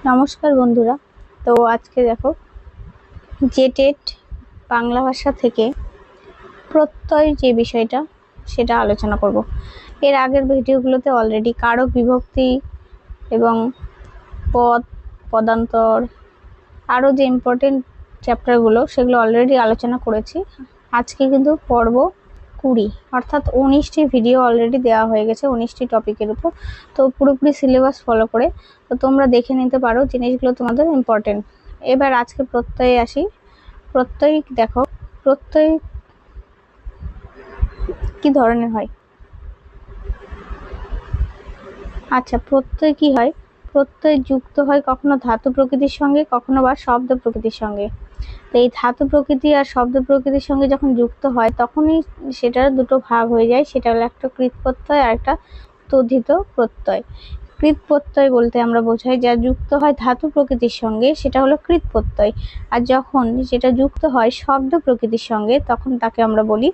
নমস্কার বন্ধুরা। তো আজকে দেখো জেটেট বাংলা ভাষা থেকে প্রত্যয় যে বিষয়টা সেটা আলোচনা করব। এর আগের ভিডিওগুলোতে অলরেডি কারক বিভক্তি এবং পদ, পদান্তর, আরও যে ইম্পর্টেন্ট চ্যাপ্টারগুলো সেগুলো অলরেডি আলোচনা করেছি। আজকে কিন্তু পর্ব 20 অর্থাৎ 19টি ভিডিও অলরেডি দেওয়া হয়ে গেছে 19টি টপিকের উপর। তো পুরোপুরি সিলেবাস ফলো করে তো তোমরা দেখে নিতে পারো, জিনিসগুলো তোমাদের ইম্পর্টেন্ট। এবার আজকে প্রত্যয়ে আসি। প্রত্যয় দেখো, প্রত্যয় কি ধরনের হয়? আচ্ছা, প্রত্যয় কি হয়? প্রত্যয় যুক্ত হয় কখনো ধাতু প্রকৃতির সঙ্গে, কখনো বা শব্দ প্রকৃতির সঙ্গে। তো এই ধাতু প্রকৃতি আর শব্দ প্রকৃতির সঙ্গে যখন যুক্ত হয় তখনই সেটার দুটো ভাগ হয়ে যায়। সেটা হলো একটা কৃৎ প্রত্যয় আর একটা তদ্ধিত প্রত্যয়। কৃৎ প্রত্যয় বলতে আমরা বোঝাই যা যুক্ত হয় ধাতু প্রকৃতির সঙ্গে, সেটা হলো কৃৎ প্রত্যয়। আর যখন সেটা যুক্ত হয় শব্দ প্রকৃতির সঙ্গে তখন তাকে আমরা বলি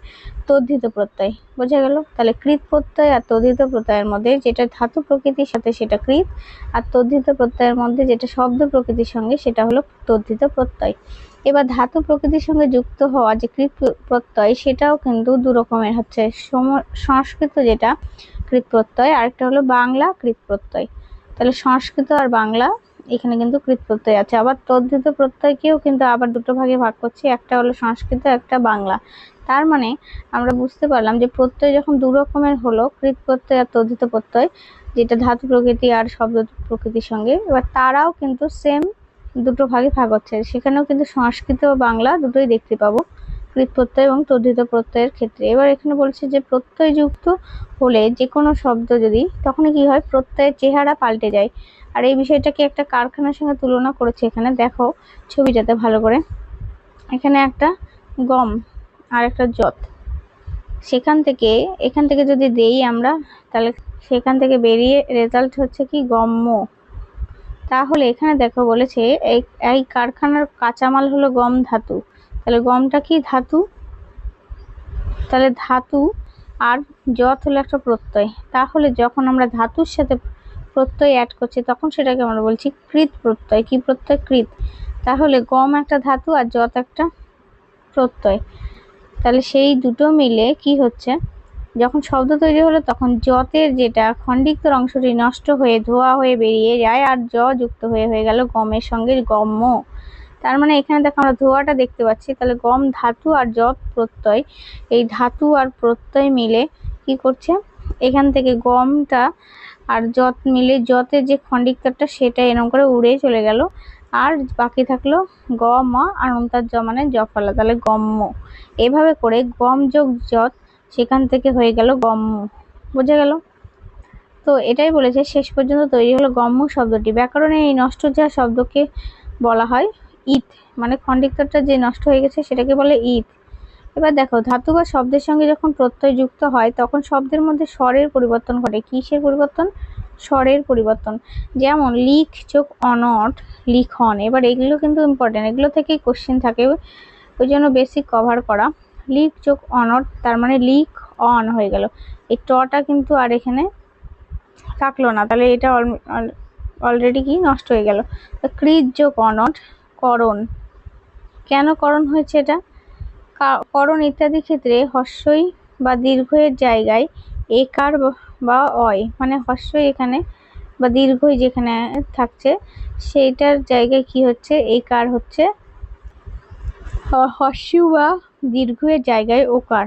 তদ্ধিত প্রত্যয়। বোঝা গেল? তাহলে কৃৎ প্রত্যয় আর তদ্ধিত প্রত্যয়ের মধ্যে যেটা ধাতু প্রকৃতির সাথে সেটা কৃৎ, আর তদ্ধিত প্রত্যয়ের মধ্যে যেটা শব্দ প্রকৃতির সঙ্গে সেটা হলো তদ্ধিত প্রত্যয়। এবার ধাতু প্রকৃতির সঙ্গে যুক্ত হওয়া যে কৃৎ প্রত্যয় সেটাও কিন্তু দু রকমের হচ্ছে, সংস্কৃত যেটা কৃৎ প্রত্যয়, আরেকটা হলো বাংলা কৃৎ প্রত্যয়। তাহলে সংস্কৃত আর বাংলা এখানে কিন্তু কৃৎ প্রত্যয় আছে। আবার তদ্ধিত প্রত্যয়কেও কিন্তু আবার দুটো ভাগে ভাগ করছি, একটা হলো সংস্কৃত, একটা বাংলা। তার মানে আমরা বুঝতে পারলাম যে প্রত্যয় যখন দু রকমের হলো, কৃৎ প্রত্যয় আর তদ্ধিত প্রত্যয়, যেটা ধাতু প্রকৃতি আর শব্দ প্রকৃতির সঙ্গে, এবার তারাও কিন্তু সেম দুটো ভাগে ভাগ হচ্ছে। সেখানেও কিন্তু সংস্কৃত ও বাংলা দুটোই দেখতে পাবো কৃৎ প্রত্যয় এবং তদ্ধিত প্রত্যয়ের ক্ষেত্রে। এবার এখানে বলছে যে প্রত্যয় যুক্ত হলে যে কোনো শব্দ যদি, তখন কি হয়, প্রত্যয়ের চেহারা পাল্টে যায়। আর এই বিষয়টাকে একটা কারখানার সঙ্গে তুলনা করেছে। এখানে দেখো ছবিটাতে ভালো করে, এখানে একটা গম আর একটা যত, এখান থেকে যদি দেই আমরা, তাহলে সেখান থেকে বেরিয়ে রেজাল্ট হচ্ছে কি গম্য। তাহলে এখানে দেখো বলেছে এই কারখানার কাঁচামাল হলো গম ধাতু। তাহলে গমটা কি ধাতু, তাহলে ধাতু আর যত হলো একটা প্রত্যয়। তাহলে যখন আমরা ধাতুর সাথে প্রত্যয় অ্যাড করছি তখন সেটাকে আমরা বলছি কৃৎ প্রত্যয়। কি প্রত্যয়? কৃৎ। তাহলে গম একটা ধাতু আর যত একটা প্রত্যয়। তাহলে সেই দুটো মিলে কি হচ্ছে, যখন শব্দ তৈরি হলো তখন যতের যেটা খণ্ডিত অংশটি নষ্ট হয়ে ধোয়া হয়ে বেরিয়ে যায়, আর জ যুক্ত হয়ে গেল গমের সঙ্গে গম্য। তার মানে এখানে দেখো আমরা ধোয়াটা দেখতে পাচ্ছি। তাহলে গম ধাতু আর যত প্রত্যয়, এই ধাতু আর প্রত্যয় মিলে কি করছে, এখান থেকে গমটা আর যত মিলে যতের যে খণ্ডিকটা সেটা এরকম করে উড়ে চলে গেল, আর বাকি থাকলো গ ম আর অন্তার জ মানে জফলা, তাহলে গম্য। এভাবে করে গম যোগ যত সেখান থেকে হয়ে গেল গম্য। বোঝা গেল? তো এটাই বলেছে শেষ পর্যন্ত তৈরি হলো গম্য শব্দটি। ব্যাকরণে এই নষ্ট যা শব্দকে বলা হয় ইত, মানে খণ্ডিকটা যে নষ্ট হয়ে গেছে সেটাকে বলে ইত। এবার দেখো ধাতু বা শব্দের সঙ্গে যখন প্রত্যয় যুক্ত হয় তখন শব্দের মধ্যে স্বরের পরিবর্তন ঘটে। কিসের পরিবর্তন? স্বরের পরিবর্তন। যেমন লিখ যোগ অনট, লিখন। এবার এগুলো কিন্তু ইম্পর্টেন্ট, এগুলো থেকেই কোশ্চেন থাকে, ওই জন্য বেসিক কভার করা। লিখ যোগ অনট তার মানে লিখ অন হয়ে গেল, এই টটা কিন্তু আর এখানে থাকলো না, তাহলে এটা অলরেডি কি নষ্ট হয়ে গেল। কৃৎ যোগ অনট করণ। কেন করণ হয়েছে এটা? করণ ইত্যাদি ক্ষেত্রে হস্যই বা দীর্ঘয়ের জায়গায় একার বা অয়, মানে হস্যই এখানে বা দীর্ঘই যেখানে থাকছে সেইটার জায়গায় কি হচ্ছে, একার হচ্ছে, হস্য বা দীর্ঘয়ের জায়গায় ওকার।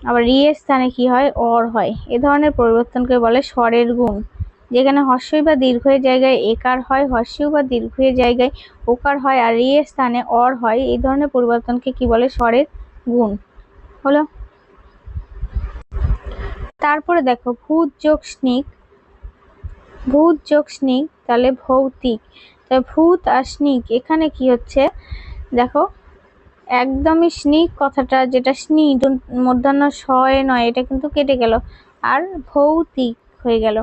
আবার রিয়ের স্থানে কি হয়, অর হয়। এ ধরনের পরিবর্তনকে বলে স্বরের গুণ। যেখানে হস্যই বা দীর্ঘয়ের জায়গায় একার হয়, হস্য বা দীর্ঘয়ের জায়গায় ওকার হয়, আর রিয়ের স্থানে অর হয়, এই ধরনের পরিবর্তনকে কি বলে, স্বরের গুণ। হলো? তারপরে দেখো ভূত যোগ স্নিক, ভূত যোগ স্নিক তাহলে ভৌতিক। তাহলে ভূত আর স্নিক এখানে কি হচ্ছে দেখো, একদমই স্নিক কথাটা, যেটা স্নি মূর্ধন্য শয় নয়, এটা কিন্তু কেটে গেল, আর ভৌতিক হয়ে গেল।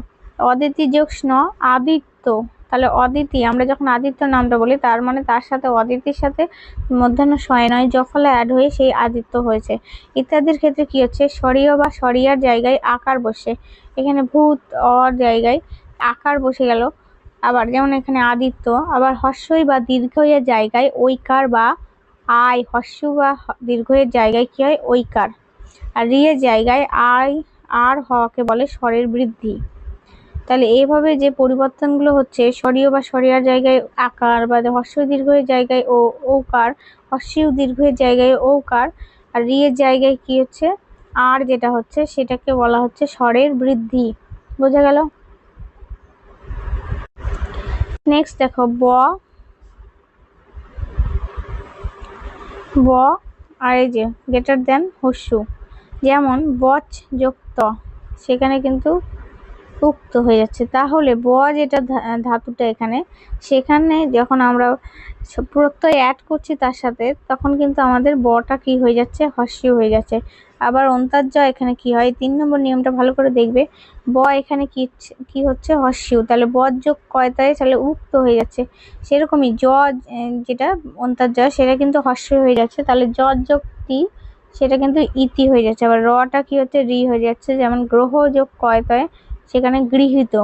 অদিতি যোগ স্ন আদিত্য, তাহলে অদিতি, আমরা যখন আদিত্য নামটা বলি তার মানে তার সাথে অদিতির সাথে মধ্যাহ্ন শয় নয় জফলা অ্যাড হয়ে সেই আদিত্য হয়েছে। ইত্যাদির ক্ষেত্রে কি হচ্ছে, স্বরীয় বা স্বরিয়ার জায়গায় আকার বসে, এখানে ভূত অর জায়গায় আকার বসে গেল, আবার যেমন এখানে আদিত্য, আবার হস্যই বা দীর্ঘয়ের জায়গায় ঐকার বা আয়, হস্য বা দীর্ঘয়ের জায়গায় কি হয় ঐকার, আর রিয়ের জায়গায় আয় আর হওয়াকে বলে স্বরের বৃদ্ধি। তাহলে এইভাবে যে পরিবর্তনগুলো হচ্ছে, স্বরীয় বা স্বরিয়ার জায়গায় আকার, বা হস্য দীর্ঘয়ের জায়গায় ঔকার, হস্য দীর্ঘয়ের জায়গায় ঔকার, আর রিয়ের জায়গায় কি হচ্ছে আর যেটা হচ্ছে সেটাকে বলা হচ্ছে স্বরের বৃদ্ধি। বোঝা গেল? নেক্সট দেখো ব আর এই যে গ্রেটার দেন হস্য, যেমন বচ যুক্ত, সেখানে কিন্তু উক্ত হয়ে যাচ্ছে। তাহলে ব যেটা ধাতুটা এখানে, সেখানে যখন আমরা প্রত্যয় অ্যাড করছি তার সাথে, তখন কিন্তু আমাদের বটা কি হয়ে যাচ্ছে হস্য হয়ে যাচ্ছে। আবার অন্তার্য এখানে কি হয়, 3 নম্বর নিয়মটা ভালো করে দেখবে। ব এখানে কি হচ্ছে হস্য, তাহলে ব যোগ কয়তায় তাহলে উক্ত হয়ে যাচ্ছে। সেরকমই জ যেটা অন্তার্য সেটা কিন্তু হস্য হয়ে যাচ্ছে, তাহলে জ যোগ তি সেটা কিন্তু ইতি হয়ে যাচ্ছে। আবার রটা কি হচ্ছে রি হয়ে যাচ্ছে, যেমন গ্রহ যোগ কয়তায় সেখানে গৃহীত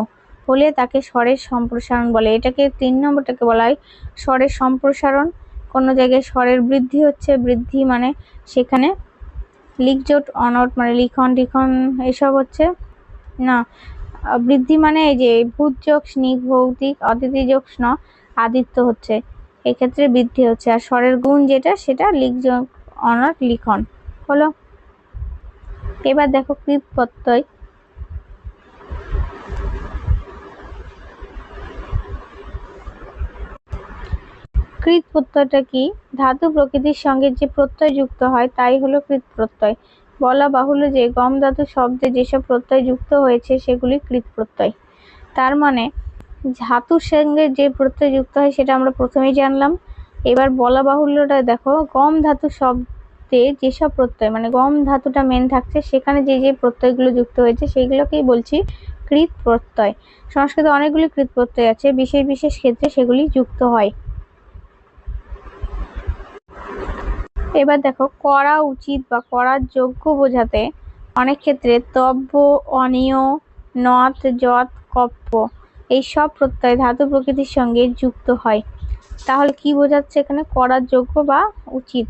হলে তাকে স্বরের সম্প্রসারণ বলে। এটাকে 3 নম্বরটাকে বলা হয় স্বরের সম্প্রসারণ। কোনো জায়গায় স্বরের বৃদ্ধি হচ্ছে, বৃদ্ধি মানে সেখানে লিখজোট অনট মানে লিখন টিখন এসব হচ্ছে না, বৃদ্ধি মানে এই যে ভূত যোগ স্নিগ্ধ ভৌতিক অতিথি যোগ স্ন আদিত্য হচ্ছে, এক্ষেত্রে বৃদ্ধি হচ্ছে। আর স্বরের গুণ যেটা সেটা লিখযোগ অনট লিখন হলো। এবার দেখো কৃত প্রত্যয়। কৃত প্রত্যয়টা কি? ধাতু প্রকৃতির সঙ্গে যে প্রত্যয় যুক্ত হয় তাই হলো কৃত প্রত্যয়। বলা বাহুল্য যে গম ধাতু শব্দে যেসব প্রত্যয় যুক্ত হয়েছে সেগুলি কৃত প্রত্যয়। তার মানে ধাতুর সঙ্গে যে প্রত্যয় যুক্ত হয় সেটা আমরা প্রথমেই জানলাম। এবার বলা বাহুল্যটা দেখো, গম ধাতু শব্দে যেসব প্রত্যয়, মানে গম ধাতুটা মেন থাকছে, সেখানে যে যে প্রত্যয়গুলো যুক্ত হয়েছে সেইগুলোকেই বলছি কৃত প্রত্যয়। সংস্কৃতে অনেকগুলি কৃত প্রত্যয় আছে, বিশেষ বিশেষ ক্ষেত্রে সেগুলি যুক্ত হয়। এবার দেখো করা উচিত বা করার যোগ্য বোঝাতে অনেক ক্ষেত্রে তব্য, অনিয়, নত, যৎ, কপ্প এই সব প্রত্যয় ধাতু প্রকৃতির সঙ্গে যুক্ত হয়। তাহলে কি বোঝাচ্ছে এখানে? করার যোগ্য বা উচিত।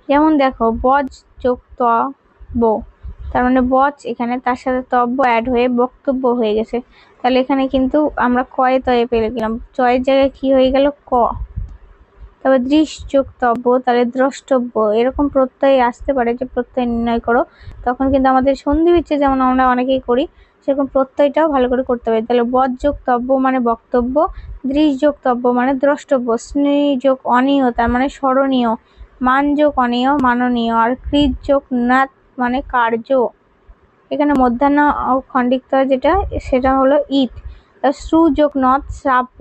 যেমন দেখো বজ যোগ তব্য, তার মানে বজ এখানে তার সাথে তব্য অ্যাড হয়ে বক্তব্য হয়ে গেছে। তাহলে এখানে কিন্তু আমরা কয়ে তয়ে পেয়ে গেলাম, চয়ের জায়গায় কি হয়ে গেল ক। তবে দৃশ্যযোগতব্য, তাহলে দ্রষ্টব্য, এরকম প্রত্যয় আসতে পারে যে প্রত্যয় নির্ণয় করো, তখন কিন্তু আমাদের সন্ধি বিচ্ছেদ যেমন আমরা অনেকেই করি সেরকম প্রত্যয়টাও ভালো করে করতে হবে। তাহলে বজ্যোগতব্য মানে বক্তব্য, দৃশ্যযোগতব্য মানে দ্রষ্টব্য, স্নেহযোগ অনীয় তার মানে স্মরণীয়, মানযোগ অনীয় মাননীয়, আর কৃতযোগ নাত মানে কার্য। এখানে মধ্যাহ্ন খণ্ডিত যেটা সেটা হলো ইত, শ্রুযোগ নত শ্রাব্য,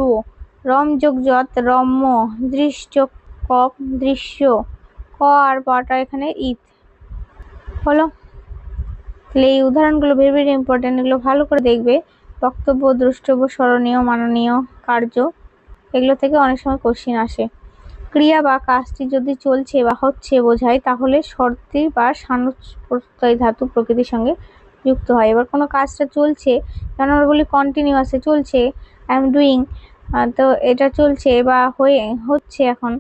রম যোগ যত রম্য, দৃশ্য যোগ কপ দৃশ্য, ক আর পটা এখানে ইত হলো। তাহলে এই উদাহরণগুলো ভেরি ভেরি ইম্পর্টেন্ট, এগুলো ভালো করে দেখবে। বক্তব্য, দ্রষ্টব্য, স্মরণীয়, মাননীয়, কার্য, এগুলো থেকে অনেক সময় কোশ্চিন আসে। ক্রিয়া বা কাজটি যদি চলছে বা হচ্ছে বোঝায়, তাহলে শর্তি বা সানুজ প্রত্যয় ধাতু প্রকৃতির সঙ্গে যুক্ত হয়। এবার কোনো কাজটা চলছে, কারণ আমরা বলি কন্টিনিউয়াসে চলছে, আই এম ডুইং, তো এটা চলছে বা হচ্ছে এখন,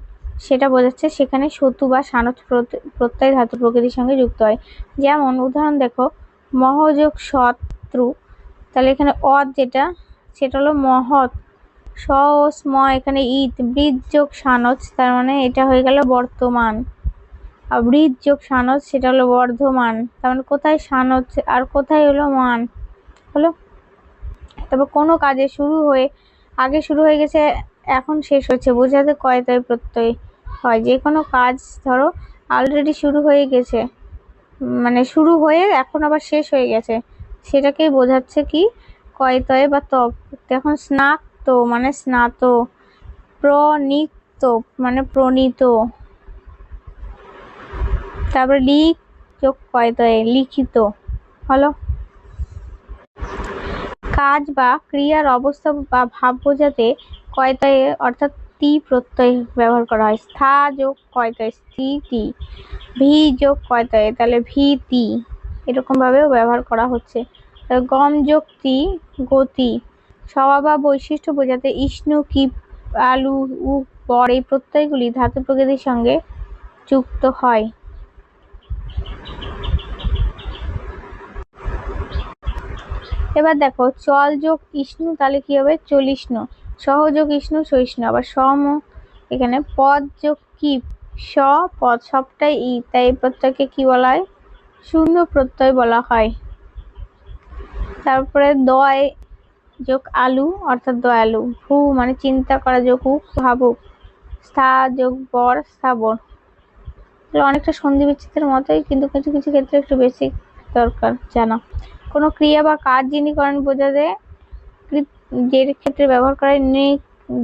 সেটা বোঝাচ্ছে সেখানে শত্রু বা সানুজ প্রত্যয় ধাতু প্রকৃতির সঙ্গে যুক্ত হয়। যেমন উদাহরণ দেখো মহযোগ শত্রু, তাহলে এখানে অদ যেটা সেটা হলো মহৎ, স ও স্ম এখানে ইত, বৃদ্ধ যোগ সানজ তার মানে এটা হয়ে গেল বর্তমান, আর বৃদ্ধ যোগ সানজ সেটা হলো বর্ধমান, তার মানে কোথায় সানজ আর কোথায় হলো মান হলো। তবে কোনো কাজে আগে শুরু হয়ে গেছে এখন শেষ হচ্ছে বোঝাতে কয়তায় প্রত্যয় হয়। যে কোনো কাজ ধরো অলরেডি শুরু হয়ে গেছে, মানে শুরু হয়ে এখন আবার শেষ হয়ে গেছে, সেটাকেই বোঝাচ্ছে কি কয়তয়ে বা তপ। এখন স্নাত মানে স্নাত, প্রণীত মানে প্রণীত, তারপরে লিখ যোগ কয়তয়ে লিখিত হলো। কাজ বা ক্রিয়ার অবস্থা বা ভাব বোঝাতে কয়তয়ে অর্থাৎ তি প্রত্যয় ব্যবহার করা হয়। স্থা যোগ কয়তয়ে স্থিতি, ভি যোগ কয়তয়ে তাহলে ভীতি, এরকম ভাবেও ব্যবহার করা হচ্ছে। গম যোগ তি গতি, স্বভাব বা বৈশিষ্ট্য বোঝাতে ইষ্ণু, কিপ, আলু, উক, বর এই প্রত্যয়গুলি ধাতু প্রকৃতির সঙ্গে যুক্ত হয়। এবার দেখো চল যোগ ইষ্ণু তাহলে কি হবে চলিষ্ণু, সহযোগ ইষ্ণু সহিষ্ণু। আবার সম এখানে পদ যোগ কিপ, স পদ সবটাই ই, তাই এই প্রত্যয়কে কি বলা হয় শূন্য প্রত্যয় বলা হয়। তারপরে দয় যোগ আলু অর্থাৎ দয়ালু, ভূ মানে চিন্তা করা যোগ উক ভাবুক, স্থা যোগ বর স্থাবর। অনেকটা সন্ধি বিচ্ছেদের মতোই, কিন্তু কিছু কিছু ক্ষেত্রে একটু বেশি দরকার জানা। কোনো ক্রিয়া বা কাজ যিনি করেন বোঝাতে যে ক্ষেত্রে ব্যবহার করে নিক,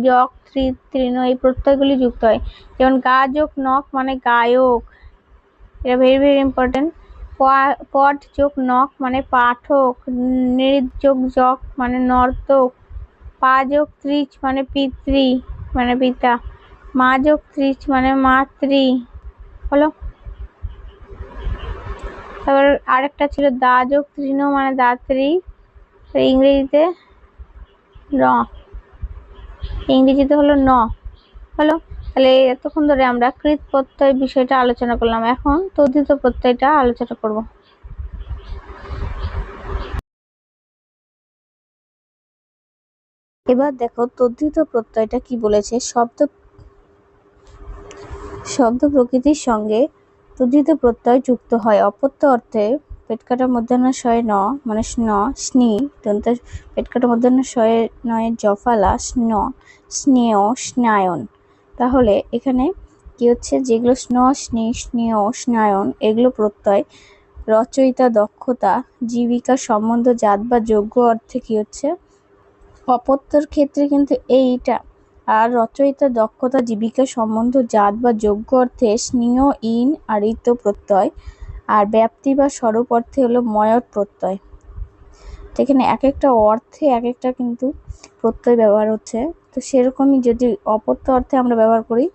যক, তৃণ এই প্রত্যয়গুলি যুক্ত হয়। যেমন গা যোগ নক মানে গায়ক, এটা ভেরি ভেরি ইম্পর্টেন্ট। পট যোগ নক মানে পাঠক, নৃত যোগ জক মানে নর্তক, পা যোগ ত্রিচ মানে পিতৃ মানে পিতা, মা যোগ ত্রিচ মানে মাতৃ হলো। তারপর আরেকটা ছিল দা যোগ তৃণ মানে দাত্রী, ইংরেজিতে হলো ন হলো। তাহলে এতক্ষণ ধরে আমরা কৃত প্রত্যয় বিষয়টা আলোচনা করলাম, এখন তদ্ধিত প্রত্যয়টা আলোচনা করব। এবার দেখো তদ্ধিত প্রত্যয়টা কি বলেছে, শব্দ প্রকৃতির সঙ্গে তদ্ধিত প্রত্যয় যুক্ত হয়। অপত্য অর্থে পেটকাটা মধ্যাহ্নশয়ে ন মানে স্ন, স্নি দন্ত পেটকাটা মধ্যাহ্নশয়ে নয়ের জফালা স্ন, স্নেয়, স্নায়ন। তাহলে এখানে কি হচ্ছে, যেগুলো স্ন, স্নি, স্নেয়, স্নায়ন এগুলো প্রত্যয় রচয়িতা, দক্ষতা, জীবিকা, সম্বন্ধ, জাত বা যোগ্য অর্থে কি হচ্ছে অপত্যর ক্ষেত্রে কিন্তু এইটা, আর রচয়িতা, দক্ষতা, জীবিকা, সম্বন্ধ, জাত বা যোগ্য অর্থে স্নেয়, ইন আর ইত প্রত্যয়, আর ব্যাপ্তি বা স্বরূপ অর্থে হলো ময়ট প্রত্যয়। এখানে এক একটা অর্থে এক একটা কিন্তু প্রত্যয় ব্যবহার হচ্ছে, তো সেরকমই যদি অপত্য অর্থে আমরা ব্যবহার করি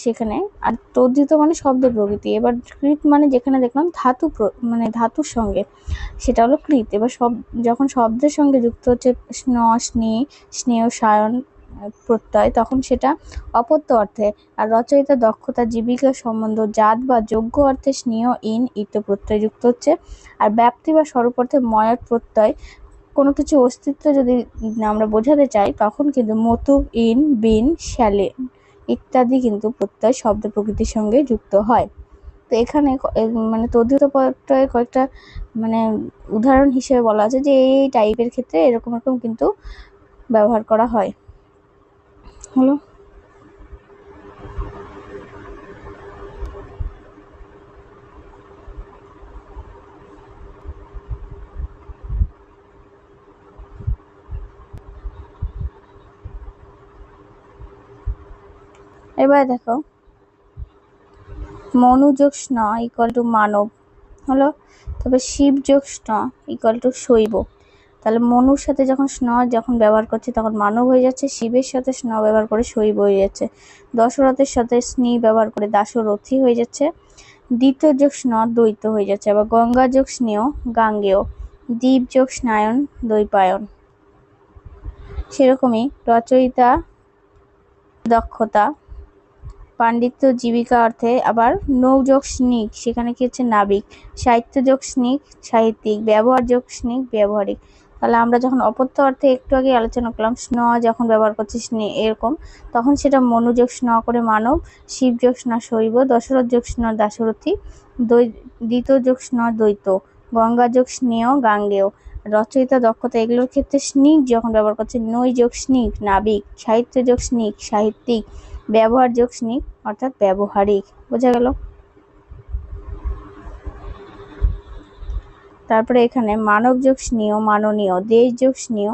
সেখানে। আর তদ্ধিত মানে শব্দ প্রকৃতি। এবার কৃত মানে যেখানে দেখলাম ধাতু মানে ধাতুর সঙ্গে, সেটা হলো কৃত। এবার যখন শব্দের সঙ্গে যুক্ত হচ্ছে স্ন, স্নি, স্নেহ, সায়ন প্রত্যয়, তখন সেটা অপত্য অর্থে। আর রচয়িতা, দক্ষতা, জীবিকা, সম্বন্ধ, জাত বা যোগ্য অর্থে স্নেহ, ইন, ইত প্রত্যয় যুক্ত হচ্ছে। আর ব্যাপ্তি বা স্বরূপ অর্থে ময়ট প্রত্যয়। কোনো কিছু অস্তিত্ব যদি আমরা বোঝাতে চাই তখন কিন্তু মতু, ইন, বিন, শ্যালে ইত্যাদি কিন্তু প্রত্যয় শব্দ প্রকৃতির সঙ্গে যুক্ত হয়। তো এখানে মানে তদ্ধিত প্রত্যয় কয়েকটা মানে উদাহরণ হিসেবে বলা আছে যে এই টাইপের ক্ষেত্রে এরকম এরকম কিন্তু ব্যবহার করা হয় হলো। এবার দেখো মনু যোগ স্ন ইকুয়াল টু মানব হলো। তবে শিব যোগ স্ন ইকুয়াল টু শৈব। তাহলে মনুর সাথে যখন স্ন যখন ব্যবহার করছে তখন মানব হয়ে যাচ্ছে, শিবের সাথে স্ন ব্যবহার করে শৈব হয়ে যাচ্ছে, দশরথের সাথে স্নি ব্যবহার করে দাশরথী হয়ে যাচ্ছে, দ্বিত যোগ স্ন দ্বৈত হয়ে যাচ্ছে। আবার গঙ্গা যোগ স্নেহ গাঙ্গেয়, দ্বীপ যোগ স্নায়ন দ্বৈপায়ন। সেরকমই রচয়িতা, দক্ষতা, পাণ্ডিত্য, জীবিকা অর্থে আবার নৌ যোগ স্নিক সেখানে কি হচ্ছে নাবিক, সাহিত্য যোগ স্নিক সাহিত্যিক, ব্যবহার যোগ স্নিক ব্যবহারিক। তাহলে আমরা যখন অপত্য অর্থে একটু আগে আলোচনা করলাম স্ন যখন ব্যবহার করছি স্নে এরকম, তখন সেটা মনোযোগ স্ন করে মানব, শিব যোগ স্ন শৈব, দশরথ যোগ স্ন দাশরথী, দ্বিত যোগ স্ন দ্বৈত, গঙ্গা যোগ স্নেহ গাঙ্গেয়। রচয়িতা, দক্ষতা এগুলোর ক্ষেত্রে স্নিক যখন ব্যবহার করছে নৈ যোগ স্নিক নাবিক, সাহিত্য যোগ স্নিক সাহিত্যিক, ব্যবহার যোগ স্নিক অর্থাৎ ব্যবহারিক। বোঝা গেল? তারপরে এখানে মানব যোগ স্নেহ মাননীয়, দেশ যোগ স্নেহ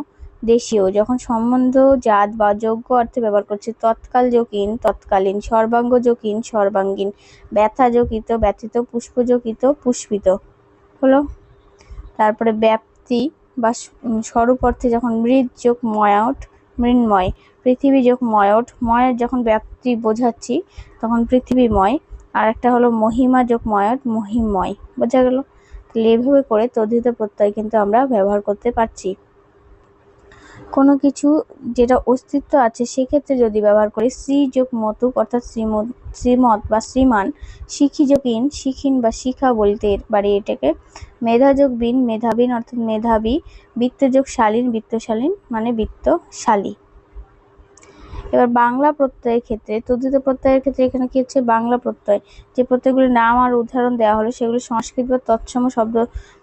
দেশীয়। যখন সম্বন্ধ, জাত বা যোগ্য অর্থে ব্যবহার করছে তৎকাল যোগ ইন তৎকালীন, সর্বাঙ্গ যোগ ইন সর্বাঙ্গীন, ব্যথা যোগ ইত ব্যথিত, পুষ্প যোগ ইত পুষ্পিত হলো। তারপরে ব্যাপ্তি বা স্বরূপ অর্থে যখন মৃৎ যোগ ময়ট মৃন্ময়, পৃথিবী যোগ ময়ট ময়ের যখন ব্যাপ্তি বোঝাচ্ছি তখন পৃথিবীময়, আর একটা হলো মহিমা যোগ ময়ট মহিমময়। বোঝা গেল? তাহলে এভাবে করে তদ্ধিত প্রত্যয় কিন্তু আমরা ব্যবহার করতে পারছি। কোনো কিছু যেটা অস্তিত্ব আছে সেক্ষেত্রে যদি ব্যবহার করি শ্রী যোগ মতুক অর্থাৎ শ্রীমত বা শ্রীমান, শিখি যোগ ইন, শিখিন বা শিখা বলতে পারি এটাকে, মেধা যোগ বিন, মেধাবিন অর্থাৎ মেধাবী, বৃত্ত যোগ শালীন, বৃত্তশালীন মানে বৃত্তশালী। এবার বাংলা প্রত্যয়ের ক্ষেত্রে, তদ্ধিত প্রত্যয়ের ক্ষেত্রে এখানে কি হচ্ছে বাংলা প্রত্যয়, যে প্রত্যয়গুলির নাম আর উদাহরণ দেওয়া হলো সেগুলো সংস্কৃত বা তৎসম শব্দ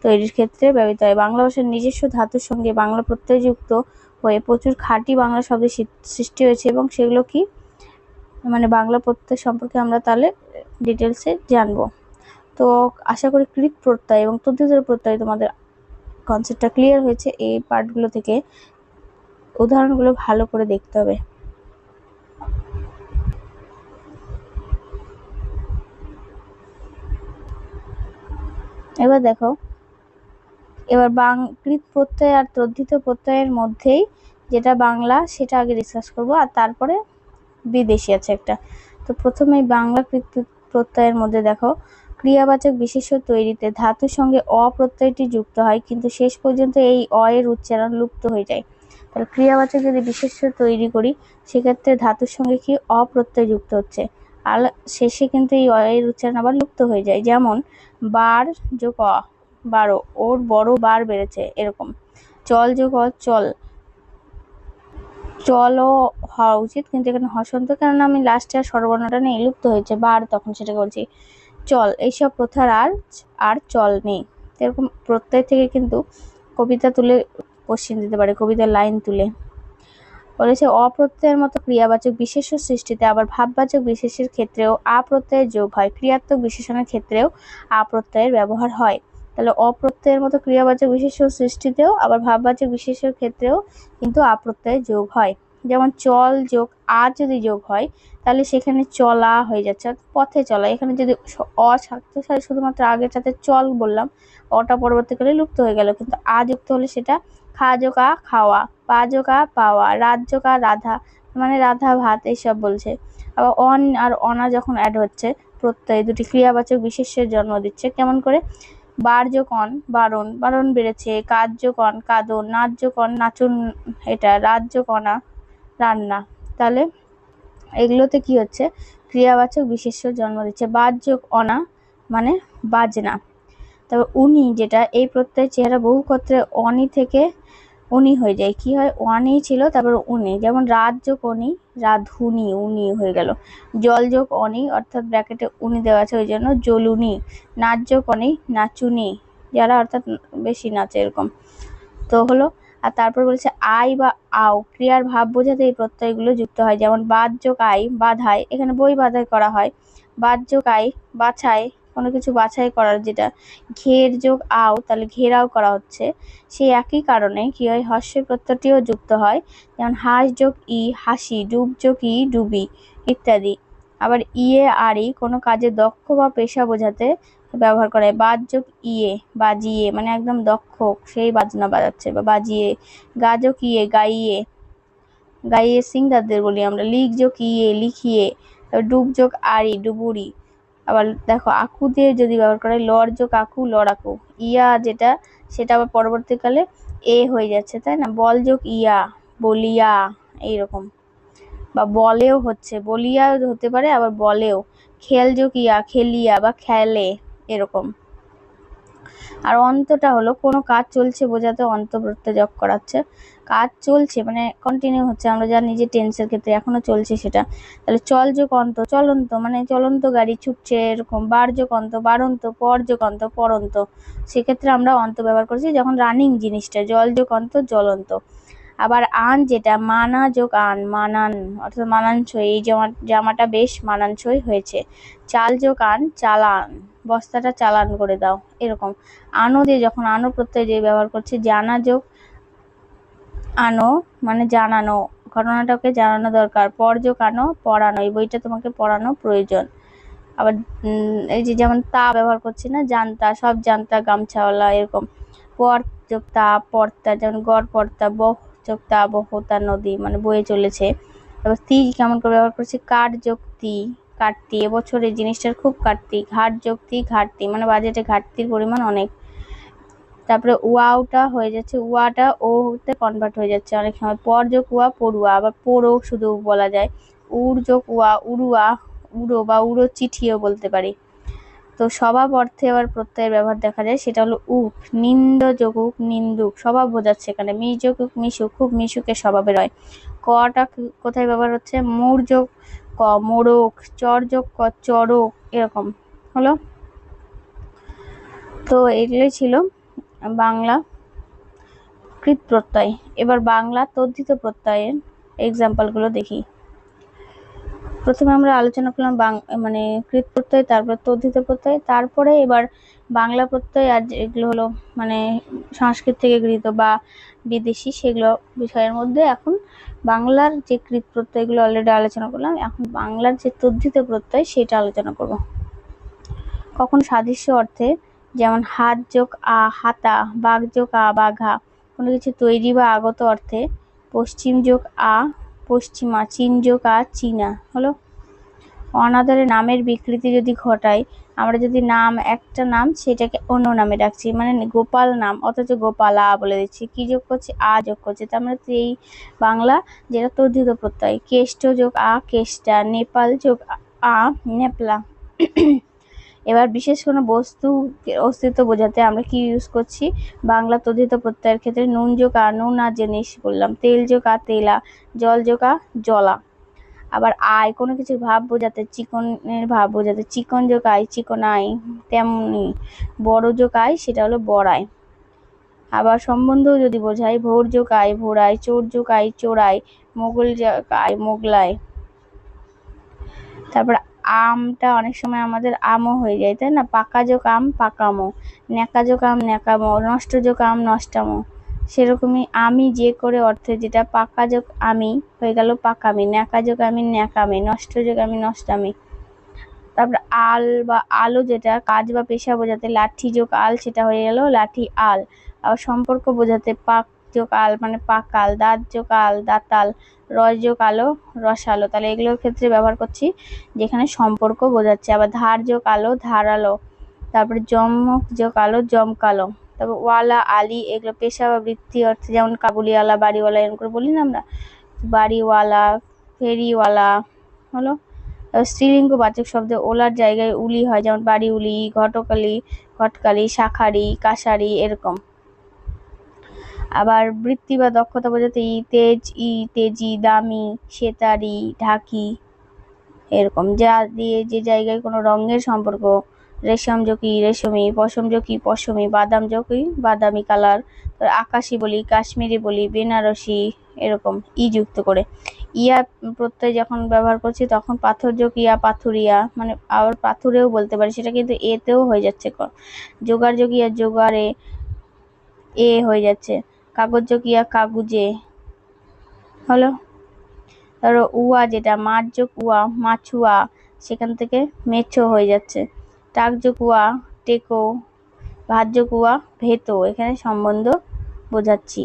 তৈরির ক্ষেত্রে ব্যবহৃত হয়। বাংলা ভাষার নিজস্ব ধাতুর সঙ্গে বাংলা প্রত্যয় যুক্ত হয়ে প্রচুর খাঁটি বাংলা শব্দের সৃষ্টি হয়েছে এবং সেগুলো কি মানে বাংলা প্রত্যয় সম্পর্কে আমরা তাহলে ডিটেলসে জানবো। তো আশা করি কৃত প্রত্যয় এবং তদ্ধিত প্রত্যয় তোমাদের কনসেপ্টটা ক্লিয়ার হয়েছে। এই পার্টগুলো থেকে উদাহরণগুলো ভালো করে দেখতে হবে। এবার দেখো, এবার কৃত প্রত্যয় আর তদ্ধিত প্রত্যয়ের মধ্যেই যেটা বাংলা সেটা আগে ডিসকাস করব, আর তারপরে বিদেশি আছে একটা। তো প্রথমে বাংলা কৃত প্রত্যয়ের মধ্যে দেখো, ক্রিয়াবাচক বিশেষ্য তৈরিতে ধাতুর সঙ্গে অ প্রত্যয়টি যুক্ত হয়, কিন্তু শেষ পর্যন্ত এই অ এর উচ্চারণ লুপ্ত হয়ে যায়। তাহলে ক্রিয়াবাচক যদি বিশেষ্য তৈরি করি সেক্ষেত্রে ধাতুর সঙ্গে কি অ প্রত্যয় যুক্ত হচ্ছে, আর শেষে কিন্তু এই অ এর উচ্চারণ আবার লুপ্ত হয়ে যায়। যেমন বার যোগ অ, 12, ওর বড় বার বেড়েছে এরকম। চল যোগ অ, চল, চলও হওয়া উচিত কিন্তু এখানে হসন্ত, কেননা আমি লাস্টে আর স্বরবর্ণটা নেই, লুপ্ত হয়েছে বার, তখন সেটা বলছি চল। এইসব প্রথার আর চল নেই। এরকম প্রত্যয় থেকে কিন্তু কবিতা তুলে কোশ্চেন দিতে পারে, কবিতার লাইন তুলে। বলেছে অপ্রত্যয়ের মতো ক্রিয়াবাচক বিশেষ্য সৃষ্টিতে আবার ভাববাচক বিশেষের ক্ষেত্রেও আপ্রত্যয়ের যোগ হয়, ক্রিয়াত্মক বিশেষণের ক্ষেত্রেও আপ্রত্যয়ের ব্যবহার হয়। তাহলে অপ্রত্যয়ের মতো ক্রিয়াবাচক বিশেষ্য সৃষ্টিতেও আবার ভাববাচক বিশেষের ক্ষেত্রেও কিন্তু আপ্রত্যয়ের যোগ হয়। যেমন চল যোগ আ যদি যোগ হয় তাহলে সেখানে চলা হয়ে যাচ্ছে, পথে চলা। এখানে যদি অ থাকতো শুধুমাত্র আগের সাথে চল বললাম, অটা পরবর্তীকালে লুপ্ত হয়ে গেল, কিন্তু আ যুক্ত হলে সেটা খা যোগ আ খাওয়া, পা যোগ আ পাওয়া, রাত যোগ আ রাধা মানে রাধা ভাত, এইসব বলছে। আবার অন আর অনা যখন অ্যাড হচ্ছে প্রত্যয় দুটি ক্রিয়াবাচক বিশেষ্যের জন্ম দিচ্ছে। কেমন করে, বার যোগ অন বারণ, বারণ বেড়েছে, কাজ যোগ অন কাঁদন, নাচ যোগ অন নাচুন, এটা রাত যোগ অনা রান্না। তাহলে এগুলোতে কি হচ্ছে ক্রিয়াবাচক বিশেষ্য জন্ম দিচ্ছে। বাদ যোগ অনা মানে বাজনা। তবে উনি যেটা, এই প্রত্যয় চেহারা বহু ক্ষেত্রে অনি থেকে উনি হয়ে যায়, কি হয় ওয়ানি ছিল তারপর উনি, যেমন রাত যোগ অনি রাধুনি, উনি হয়ে গেল। জল যোগ অনি অর্থাৎ ব্র্যাকেটে উনি দেওয়া আছে ওই জন্য জলুনি। নাচ যোগ অনি নাচুনি, যারা অর্থাৎ বেশি নাচে এরকম। তো হলো, আর তারপর বলছে আই বা আও ক্রিয়ার ভাব বোঝাতে এই প্রত্যয়গুলো যুক্ত হয়। যেমন বাদ যোগ আই বাধায়, এখানে বই বাধাই করা হয়। বাদ যোগ আই বাছায়, কোনো কিছু বাছাই করার যেটা। ঘের যোগ আও তাহলে ঘেরাও করা হচ্ছে। সেই একই কারণে কি হয় হর্ষের প্রত্যয়টিও যুক্ত হয়। যেমন হাঁস যোগ ই হাসি, ডুব যোগ ই ডুবি ইত্যাদি। আবার ইয়ে আরই কোনো কাজে দক্ষ বা পেশা বোঝাতে ব্যবহার করে। বাদ যোগ ইয়ে বাজিয়ে মানে একদম দক্ষ, সেই বাজনা বাজাচ্ছে বা বাজিয়ে। গা যোগ ইয়ে গাইয়ে, গাইয়ে সিঙ্গারদের বলি আমরা। লিখ যোগ ইয়ে লিখিয়ে। ডুব যোগ আরি ডুবুরি। আবার দেখো আকু দিয়ে যদি ব্যবহার করে, লড় যোগ আকু লড়াকু, ইয়া যেটা সেটা আবার পরবর্তীকালে এ হয়ে যাচ্ছে, তাই না। বল যোগ ইয়া বলিয়া, এইরকম। বা বলেও হচ্ছে, বলিয়া হতে পারে আবার বলেও। খেল যোগ ইয়া খেলিয়া বা খেলে, এরকম। আর অন্তটা হলো কোনো কাজ চলছে বোঝাতে অন্ত প্রত্যয় যোগ করাচ্ছে। কাজ চলছে মানে কন্টিনিউ হচ্ছে, আমরা জানি যে টেন্সের ক্ষেত্রে এখনো চলছে সেটা। তাহলে চল যোগ অন্ত চলন্ত মানে চলন্ত গাড়ি ছুটছে এরকম। বার যোগ অন্ত বারন্ত, পর যোগ অন্ত পরন্ত, সেক্ষেত্রে আমরা অন্ত ব্যবহার করছি যখন রানিং জিনিসটা। জল যোগ অন্ত জ্বলন্ত। আবার আন যেটা মানা যোগ আন মানান অর্থাৎ মানানসই, এই জামাটা বেশ মানানসই হয়েছে। চাল যোগ আন চালান, বস্তাটা চালান করে দাও, এরকম। আনো দিয়ে যখন আনো প্রত্যয় দিয়ে ব্যবহার করছে। জানা যোগ আনো মানে জানানো, ঘটনাটাকে জানানো দরকার। পর যোগ আনো পড়ানো, এই বইটা তোমাকে পড়ানো প্রয়োজন। আবার এই যে যেমন তা ব্যবহার করছি না, জানতা সব জানতা গামছাওয়ালা, এরকম। পর যোগ তা পর্তা, যেমন গড় পর্তা। বহ যোগ তা বহতা নদী মানে বয়ে চলেছে। তারপর তি কেমন করে ব্যবহার করছি, কাঠ যোগ তি কাটতি, এবছর এই জিনিসটার খুব কাটতি। ঘাট যোগ তি ঘাটতি মানে বাজেটে ঘাটতির পরিমাণ অনেক। তারপরে ওয়াওটা হয়ে যাচ্ছে, ওয়াটা ওতে কনভার্ট হয়ে যাচ্ছে অনেক সময়। পর যোগ ওয়া পড়ুয়া, আবার পড়ো শুধু বলা যায়। উড় যোগ ওয়া উড়ুয়া, উড়ো বা উড়ো চিঠিও বলতে পারি। তো স্বভাব অর্থে আবার প্রত্যয়ের ব্যবহার দেখা যায়, সেটা হলো উক। নিন্দ যোগ উক নিন্দুক, স্বভাব বোঝাচ্ছে এখানে। মি যোগ উক মিশুক, খুব মিশুকের স্বভাবের হয়। কটা কোথায় ব্যবহার হচ্ছে? মোর যোগ ক মোড়ক, চর যোগ ক চড়ক, এরকম হলো। তো এগুলোই ছিল বাংলা কৃত প্রত্যয়। এবার বাংলা তদ্ধিত প্রত্যয়ের এক্সাম্পলগুলো দেখি। প্রথমে আমরা আলোচনা করলাম মানে কৃত প্রত্যয়, তারপর তদ্ধিত প্রত্যয়, তারপরে এবার বাংলা প্রত্যয় আর যেগুলো হলো মানে সংস্কৃত থেকে গৃহীত বা বিদেশি, সেগুলো বিষয়ের মধ্যে এখন বাংলার যে কৃত প্রত্যয়গুলো অলরেডি আলোচনা করলাম, এখন বাংলার যে তদ্ধিত প্রত্যয় সেটা আলোচনা করব। কখন সাদৃশ্য অর্থে, যেমন হাত যোগ আ হাতা, বাঘ যোগ আ বাঘা। কোনো কিছু তৈরি বা আগত অর্থে পশ্চিম যোগ আ পশ্চিমা, চীন যোগ আ চীনা হলো। অনাদরে নামের বিকৃতি যদি ঘটায়, আমরা যদি নাম একটা নাম সেটাকে অন্য নামে ডাকছি, মানে গোপাল নাম অথচ গোপালা বলে দিচ্ছি, কি যোগ করছি? আ যোগ করছি। তার মানে এই বাংলা যেটা তদ্ধিত প্রত্যয়। কেষ্ট যোগ আ কেষ্টা, নেপাল যোগ আ নেপলা। এবার বিশেষ কোনো বস্তু অস্তিত্ব বোঝাতে আমরা কি ইউজ করছি? বাংলা তদ্ধিত প্রত্যয়ের ক্ষেত্রে নুন যোগ আ নুন আর জিনিস বললাম, তেল যোগ আ তেলা, জল যোগ আ জলা। আবার আয় কোনো কিছুর ভাব বোঝাতে, চিকনের ভাব বোঝাতে চিকন যোগ আয় চিকনাই, তেমনি বড় যোগ আয় সেটা হলো বড়াই। আবার সম্বন্ধ যদি বোঝায়, ভোর যোগ আয় ভোরায়, চোর যোগ আয় চোরাই, মোগল যোগ আয় মোগলায়। তারপর আমটা অনেক সময় আমাদের আমও হয়ে যায়, তাই না? পাকা যোগ আম পাকামো, ন্যাকা যোগ আম ন্যাকামো, নষ্ট যোগ আম নষ্টামো। সেরকমই আমি যে করে অর্থে যেটা পাকা যোগ আমি হয়ে গেল পাকামি, ন্যাকা যোগ আমি ন্যাকামি, নষ্ট যোগ আমি নষ্টামি। তারপর আল বা আলো যেটা কাজ বা পেশা বোঝাতে লাঠি যোগ আল সেটা হয়ে গেল লাঠি আল। আবার সম্পর্ক বোঝাতে পাক যোগ আল মানে পাকাল, দাঁত যোগ আল দাঁতাল, রস যোগ আলো রসালো। তাহলে এগুলোর ক্ষেত্রে ব্যবহার করছি যেখানে সম্পর্ক বোঝাচ্ছে। আবার ধার যোগ আলো ধারালো, তারপরে জমক যোগ আলো জমকালো। তারপর ওয়ালা আলী এগুলো পেশা বা বৃত্তি অর্থে, যেমন কাবুলিওয়ালা বাড়িওয়ালা এরকম করে বলি না আমরা, বাড়িওয়ালা ফেরিওয়ালা হলো। স্ত্রীলিঙ্গ বাচক শব্দে ওলার জায়গায় উলি হয়, যেমন বাড়ি উলি, ঘটকালি ঘটকালি, শাখারি কাশারি এরকম। আবার বৃত্তি বা দক্ষতা বোঝাতে ই তেজি, দামি, সেতারি, ঢাকি এরকম। যা দিয়ে যে জায়গায় কোনো রঙের সম্পর্ক, রেশম যোগী রেশমি, পশম যোগী পশমি, বাদাম যোগী বাদামি কালার। আকাশি বলি, কাশ্মীরি বলি, বেনারসি এরকম ই যুক্ত করে। ইয়া প্রত্যয় যখন ব্যবহার করছি তখন পাথর যোগ ইয়া পাথুরিয়া, মানে আবার পাথুরেও বলতে পারি, সেটা কিন্তু এতেও হয়ে যাচ্ছে। জোগাড় যোগ ইয়া জোগাড়ে এ হয়ে যাচ্ছে। কাগজ যোগ ইয়া কাগুজে হলো। ধরো উয়া যেটা মাছ যোগ উয়া মাছুয়া, সেখান থেকে মেছো হয়ে যাচ্ছে। টাক যোগ উয়া টেকো, ভাত যোগ উয়া ভেতো, এখানে সম্বন্ধ বোঝাচ্ছি।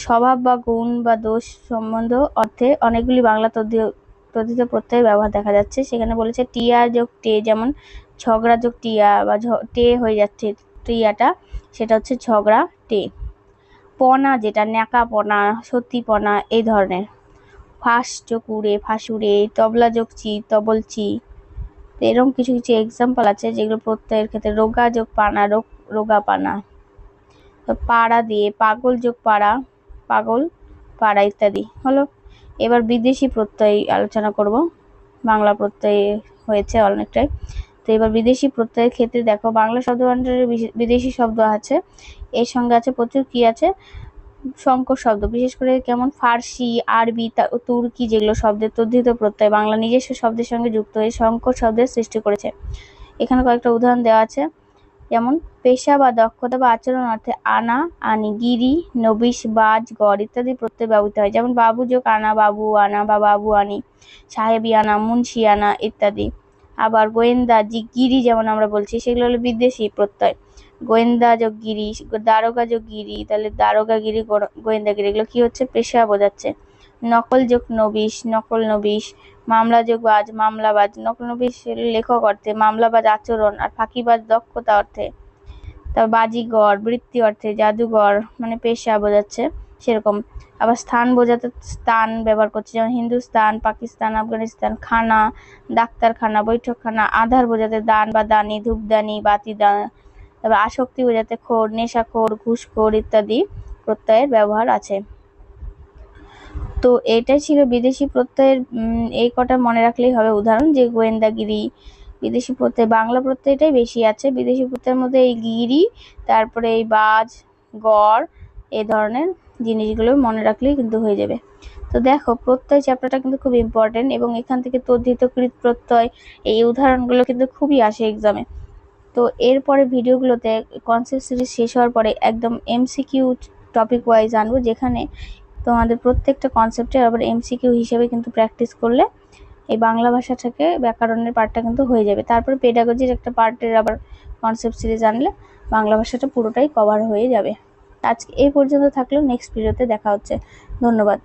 স্বভাব বা গুণ বা দোষ সম্বন্ধ অর্থে অনেকগুলি বাংলা তদ্ধিত প্রত্যয়ের ব্যবহার দেখা যাচ্ছে। সেখানে বলেছে টিয়া যোগ টে, যেমন ঝগড়া যোগ টিয়া বা টে হয়ে যাচ্ছে টিয়াটা, সেটা হচ্ছে ঝগড়া টে। পনা যেটা ন্যাকা পনা সত্যিপনা এই ধরনের। ফাঁস যোগ উড়ে ফাঁসুড়ে, তবলা যোগ চি তবলচি। এরকম কিছু কিছু এক্সাম্পল আছে যেগুলো প্রত্যয়ের ক্ষেত্রে। রোগা যোগ পানা রোগা পানা। পাড়া দিয়ে পাগল যোগ পাড়া পাগল পাড়া ইত্যাদি হলো। এবার বিদেশি প্রত্যয় আলোচনা করব। বাংলা প্রত্যয় হয়েছে অনেকটাই, তো এবার বিদেশি প্রত্যয়ের ক্ষেত্রে দেখো বাংলা শব্দভাণ্ডারে বিদেশি শব্দ আছে, এর সঙ্গে আছে প্রচুর কি আছে সংকর শব্দ, বিশেষ করে কেমন ফার্সি আরবি তুর্কি, যেগুলো শব্দের তদ্ধিত প্রত্যয় বাংলা নিজস্ব শব্দের সঙ্গে যুক্ত হয়ে সংকর শব্দের সৃষ্টি করেছে। এখানে কয়েকটা উদাহরণ দেওয়া আছে, যেমন পেশা বা দক্ষতা বা আচরণ অর্থে আনা আনি, গিরি নবিশ বাজ গড় ইত্যাদি প্রত্যয় ব্যবহৃত হয়, যেমন বাবু যোগ আনা বাবু আনা বা বাবু আনি, সাহেবি আনা মুন্সি আনা ইত্যাদি। আবার গোয়েন্দা গিরি যেমন আমরা বলছি, সেগুলো হলো বিদেশি প্রত্যয়। গোয়েন্দা যোগ গিরি, দারোগা যোগ গিরি, তাহলে দারোগাগিরি গোয়েন্দাগিরি, এগুলো কি হচ্ছে? পেশা বোঝাচ্ছে। নকল যোগ নবিশ নকল নবিশ, মামলা যোগ বাজ মামলাবাজ, নকল নবিশ লেখক অর্থে, মামলাবাজ আচরণ, আর ফাঁকিবাজ দক্ষতা অর্থে। তারপর বাজিগর বৃত্তি অর্থে জাদুঘর মানে পেশা বোঝাচ্ছে সেরকম। আবার স্থান বোঝাতে স্থান ব্যবহার করছে, যেমন হিন্দুস্তান, পাকিস্তান, আফগানিস্তান। খানা ডাক্তারখানা, বৈঠকখানা। আধার বোঝাতে দান বা দানি, ধূপদানি, বাতি দান। তারপর আসক্তি বোঝাতে খোর, নেশাখোর, ঘুষখোর ইত্যাদি প্রত্যয়ের ব্যবহার আছে। তো এটাই ছিল বিদেশি প্রত্যয়ের এই কটা মনে রাখলেই হবে উদাহরণ, যে গোয়েন্দাগিরি। বিদেশি প্রত্যয়, বাংলা প্রত্যয়টাই বেশি আছে। বিদেশি প্রত্যয়ের মধ্যে এই গিরি, তারপরে এই বাজ, গড়, এই ধরনের জিনিসগুলো মনে রাখলেই কিন্তু হয়ে যাবে। তো দেখো প্রত্যয় চ্যাপ্টারটা কিন্তু খুব ইম্পর্টেন্ট, এবং এখান থেকে তদ্ধিত কৃত প্রত্যয় এই উদাহরণগুলো কিন্তু খুবই আসে এক্সামে। তো এরপরে ভিডিওগুলোতে কনসেপ্ট সিরিজ শেষ হওয়ার পরে একদম এমসিকিউ টপিক ওয়াইজ আনবো, যেখানে তোমাদের প্রত্যেকটা কনসেপ্টের আবার এমসিকিউ হিসেবে কিন্তু প্র্যাকটিস করলে এই বাংলা ভাষা থেকে ব্যাকরণের পার্টটা কিন্তু হয়ে যাবে। তারপরে পেডাগজির একটা পার্টের আবার কনসেপ্ট সিরিজ আনলে বাংলা ভাষাটা পুরোটাই কভার হয়ে যাবে। আজকে এই পর্যন্ত থাকলেও নেক্সট ভিডিওতে দেখা হচ্ছে। ধন্যবাদ।